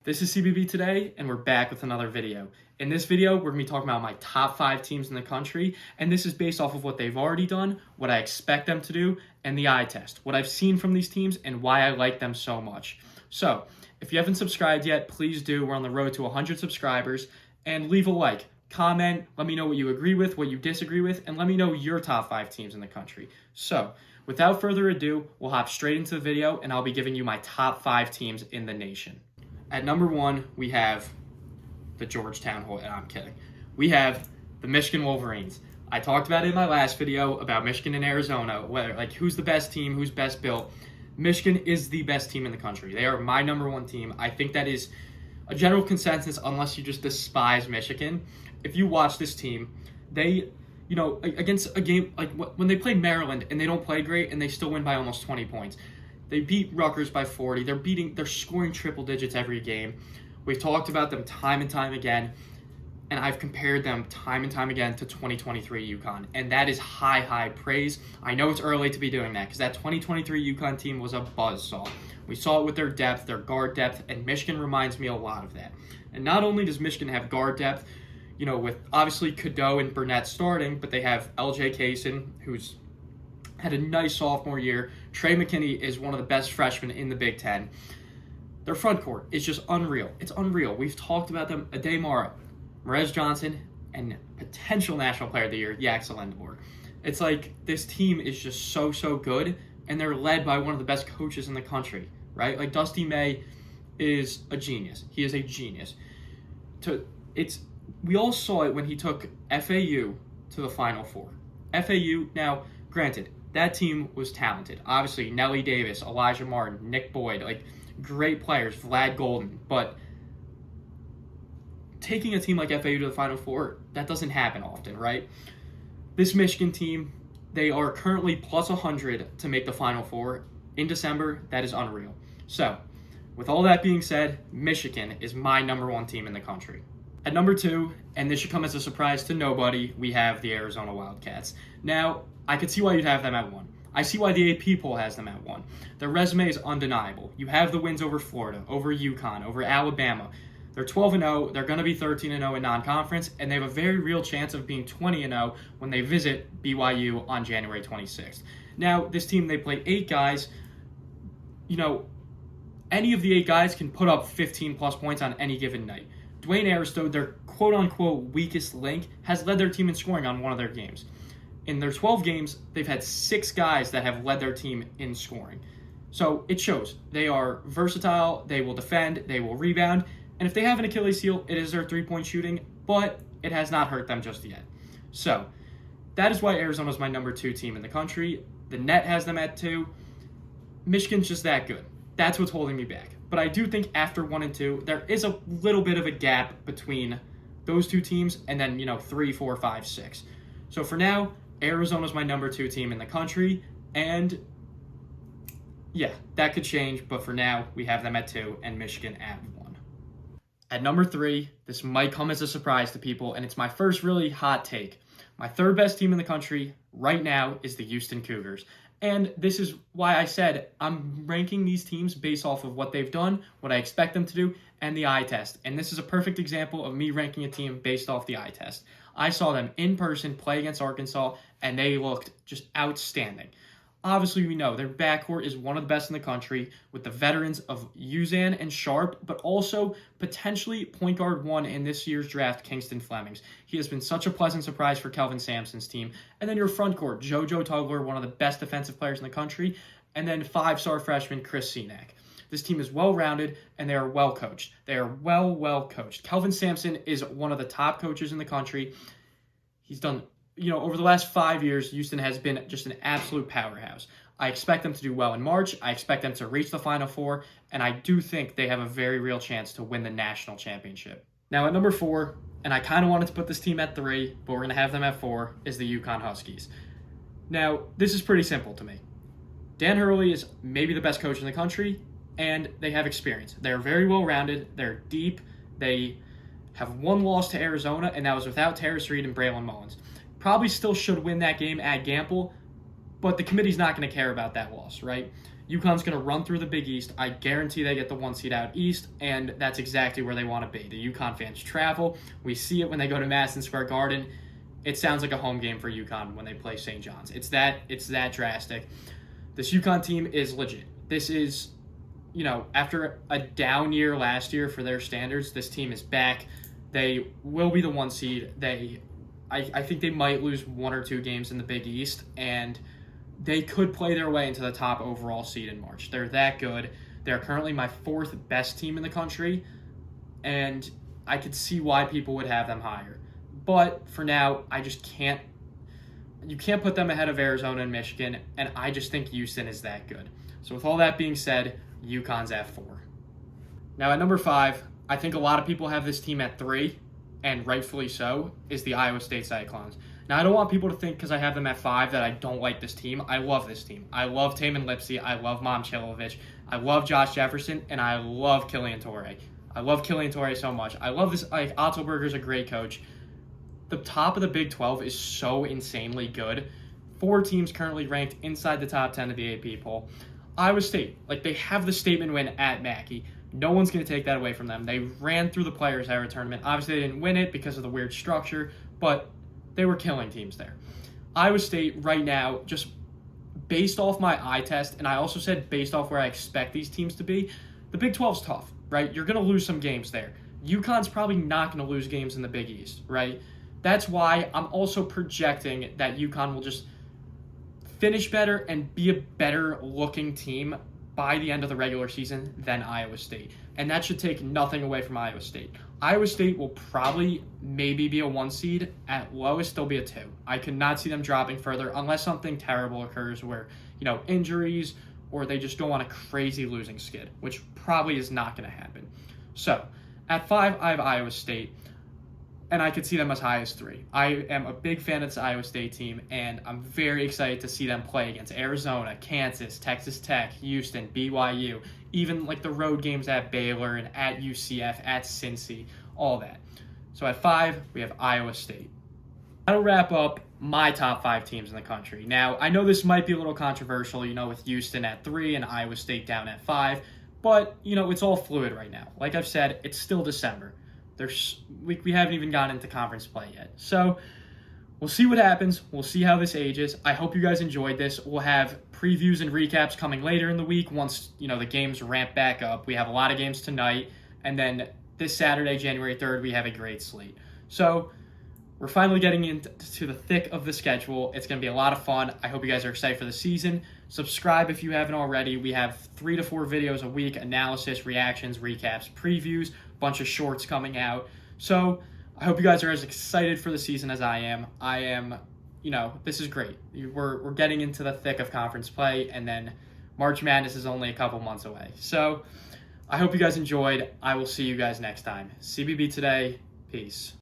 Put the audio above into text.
This is CBB Today, and we're back with another video. In this video, we're going to be talking about my top 5 teams in the country, and this is based off of what they've already done, what I expect them to do, and the eye test, what I've seen from these teams, and why I like them so much. So, if you haven't subscribed yet, please do. We're on the road to 100 subscribers, and leave a like, comment, let me know what you agree with, what you disagree with, and let me know your top 5 teams in the country. So, without further ado, we'll hop straight into the video, and I'll be giving you my top 5 teams in the nation. At number 1, we have the Georgetown Hoyas. I'm kidding. We have the Michigan Wolverines. I talked about it in my last video about Michigan and Arizona, whether who's the best team, who's best built. Michigan is the best team in the country. They are my number 1 team. I think that is a general consensus unless you just despise Michigan. If you watch this team, they, against a game like when they play Maryland and they don't play great and they still win by almost 20 points. They beat Rutgers by 40. They're scoring triple digits every game. We've talked about them time and time again, and I've compared them time and time again to 2023 UConn, and that is high praise. I know it's early to be doing that because that 2023 UConn team was a buzzsaw. We saw it with their depth, their guard depth, and Michigan reminds me a lot of that. And not only does Michigan have guard depth, with obviously Cadeau and Burnett starting, but they have LJ Kaysen, who's had a nice sophomore year. Trey McKinney is one of the best freshmen in the Big Ten. Their front court is just unreal. It's unreal. We've talked about them. Ade Mara, Merez Johnson, and potential National Player of the Year, Yaxel Endemore. It's like this team is just so good, and they're led by one of the best coaches in the country, right? Like Dusty May is a genius. He is a genius. We all saw it when he took FAU to the Final Four. FAU, now, granted, that team was talented. Obviously, Nelly Davis, Elijah Martin, Nick Boyd, great players, Vlad Golden. But taking a team like FAU to the Final Four, that doesn't happen often, right? This Michigan team, they are currently plus 100 to make the Final Four. In December, that is unreal. So, with all that being said, Michigan is my number 1 team in the country. At number 2, and this should come as a surprise to nobody, we have the Arizona Wildcats. Now, I could see why you'd have them at 1. I see why the AP poll has them at 1. Their resume is undeniable. You have the wins over Florida, over UConn, over Alabama. They're 12-0. They're going to be 13-0 in non-conference, and they have a very real chance of being 20-0 when they visit BYU on January 26th. Now, this team, they play 8 guys. Any of the 8 guys can put up 15-plus points on any given night. Dwayne Aristo, their quote-unquote weakest link, has led their team in scoring on one of their games. In their 12 games, they've had 6 guys that have led their team in scoring. So it shows. They are versatile, they will defend, they will rebound, and if they have an Achilles heel, it is their 3-point shooting, but it has not hurt them just yet. So that is why Arizona is my number 2 team in the country. The net has them at 2. Michigan's just that good. That's what's holding me back. But I do think after 1 and 2, there is a little bit of a gap between those 2 teams and then, 3, 4, 5, 6. So for now, Arizona's my number 2 team in the country, and yeah, that could change, but for now, we have them at 2 and Michigan at 1. At number 3, this might come as a surprise to people, and it's my first really hot take. My 3rd best team in the country right now is the Houston Cougars. And this is why I said I'm ranking these teams based off of what they've done, what I expect them to do, and the eye test. And this is a perfect example of me ranking a team based off the eye test. I saw them in person play against Arkansas, and they looked just outstanding. Obviously, we know their backcourt is one of the best in the country with the veterans of Uzan and Sharp, but also potentially point guard 1 in this year's draft, Kingston Flemings. He has been such a pleasant surprise for Kelvin Sampson's team. And then your front court, JoJo Tugler, one of the best defensive players in the country, and then 5-star freshman Chris Senack. This team is well-rounded, and they are well-coached. They are well coached. Kelvin Sampson is one of the top coaches in the country. He's done, over the last 5 years, Houston has been just an absolute powerhouse. I expect them to do well in March. I expect them to reach the Final Four, and I do think they have a very real chance to win the national championship. Now, at number 4, and I kind of wanted to put this team at 3, but we're going to have them at 4, is the UConn Huskies. Now, this is pretty simple to me. Dan Hurley is maybe the best coach in the country, and they have experience. They're very well-rounded. They're deep. They have 1 loss to Arizona, and that was without Terrace Reed and Braylon Mullins. Probably still should win that game at Gamble, but the committee's not going to care about that loss, right? UConn's going to run through the Big East. I guarantee they get the 1 seed out east, and that's exactly where they want to be. The UConn fans travel. We see it when they go to Madison Square Garden. It sounds like a home game for UConn when they play St. John's. It's that drastic. This UConn team is legit. This is, after a down year last year for their standards, this team is back. They will be the 1 seed. I think they might lose 1 or 2 games in the Big East, and they could play their way into the top overall seed in March. They're that good. They're currently my 4th best team in the country, and I could see why people would have them higher. But for now, I just can't. You can't put them ahead of Arizona and Michigan, and I just think Houston is that good. So with all that being said, UConn's at 4. Now at number 5, I think a lot of people have this team at 3, and rightfully so, is the Iowa State Cyclones. Now, I don't want people to think because I have them at 5 that I don't like this team. I love this team. I love Taman Lipsey. I love Momcilovic. I love Josh Jefferson, and I love Killian Torrey. I love Killian Torrey so much. I love this. Otzelberger's a great coach. The top of the Big 12 is so insanely good. 4 teams currently ranked inside the top 10 of the AP poll. Iowa State, they have the statement win at Mackey. No one's going to take that away from them. They ran through the Players Era tournament. Obviously, they didn't win it because of the weird structure, but they were killing teams there. Iowa State right now, just based off my eye test, and I also said based off where I expect these teams to be, the Big 12's tough, right? You're going to lose some games there. UConn's probably not going to lose games in the Big East, right? That's why I'm also projecting that UConn will just finish better and be a better looking team by the end of the regular season than Iowa State. And that should take nothing away from Iowa State. Iowa State will probably maybe be a 1 seed. At lowest, they'll be a 2. I could not see them dropping further unless something terrible occurs where, injuries or they just go on a crazy losing skid, which probably is not going to happen. So, at 5, I have Iowa State, and I could see them as high as 3. I am a big fan of this Iowa State team, and I'm very excited to see them play against Arizona, Kansas, Texas Tech, Houston, BYU, even the road games at Baylor and at UCF, at Cincy, all that. So at 5, we have Iowa State. That'll wrap up my top 5 teams in the country. Now, I know this might be a little controversial, with Houston at 3 and Iowa State down at 5, but, it's all fluid right now. Like I've said, it's still December. We haven't even gotten into conference play yet. So we'll see what happens. We'll see how this ages. I hope you guys enjoyed this. We'll have previews and recaps coming later in the week once, the games ramp back up. We have a lot of games tonight. And then this Saturday, January 3rd, we have a great slate. So we're finally getting into the thick of the schedule. It's going to be a lot of fun. I hope you guys are excited for the season. Subscribe if you haven't already. We have 3 to 4 videos a week, analysis, reactions, recaps, previews, bunch of shorts coming out. So I hope you guys are as excited for the season as I am. This is great. We're getting into the thick of conference play, and then March Madness is only a couple months away. So I hope you guys enjoyed. I will see you guys next time. CBB Today. Peace.